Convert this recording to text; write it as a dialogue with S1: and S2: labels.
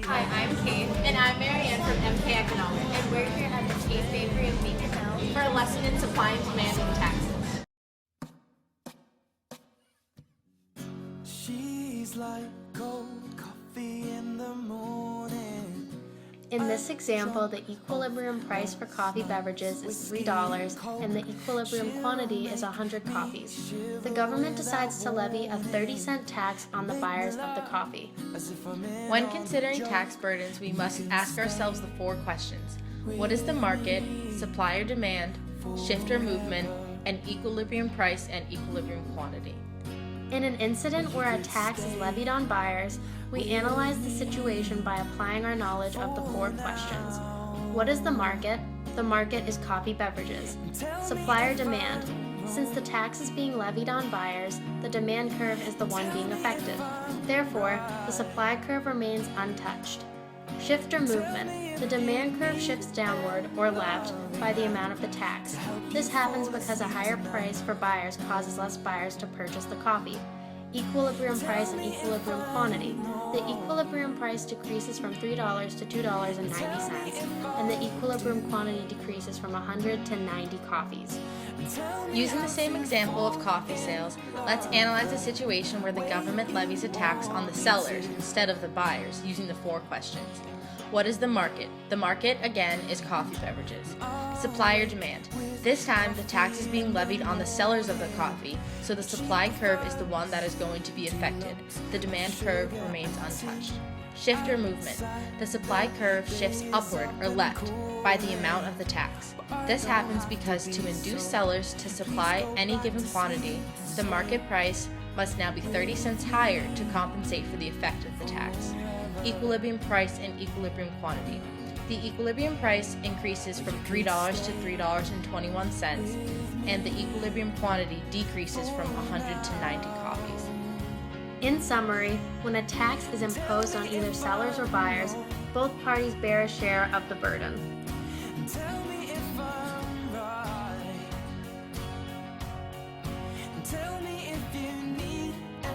S1: Hi, I'm Kate.
S2: And I'm Marianne from MK Economics.
S1: And we're here at the Taste Bakery of Beacon Hill
S2: For a lesson in supply and demand in taxes.
S3: She's like cold coffee in the morning.
S4: In this example, the equilibrium price for coffee beverages is $3 and the equilibrium quantity is 100 coffees. The government decides to levy a 30-cent tax on the buyers of the coffee.
S5: When considering tax burdens, we must ask ourselves the four questions. What is the market, supply or demand, shifter movement, and equilibrium price and equilibrium quantity?
S4: In an incident where a tax is levied on buyers, we analyze the situation by applying our knowledge of the four questions. What is the market? The market is coffee beverages. Supply or demand? Since the tax is being levied on buyers, the demand curve is the one being affected. Therefore, the supply curve remains untouched. Shifter movement. The demand curve shifts downward or left by the amount of the tax. This happens because a higher price for buyers causes less buyers to purchase the coffee. Equilibrium price and equilibrium quantity. The equilibrium price decreases from $3 to $2.90, and the equilibrium quantity decreases from 100 to 90 coffees.
S5: Using the same example of coffee sales, let's analyze a situation where the government levies a tax on the sellers instead of the buyers, using the four questions. What is the market? The market, again, is coffee beverages. Supply or demand. This time, the tax is being levied on the sellers of the coffee, so the supply curve is the one that is going to be affected. The demand curve remains untouched. Shifter movement. The supply curve shifts upward or left by the amount of the tax. This happens because to induce sellers to supply any given quantity, the market price must now be 30 cents higher to compensate for the effect of the tax. Equilibrium price and equilibrium quantity. The equilibrium price increases from $3 to $3.21, and the equilibrium quantity decreases from 100 to 90 coffees.
S4: In summary, when a tax is imposed on either sellers or buyers, both parties bear a share of the burden.
S3: Tell me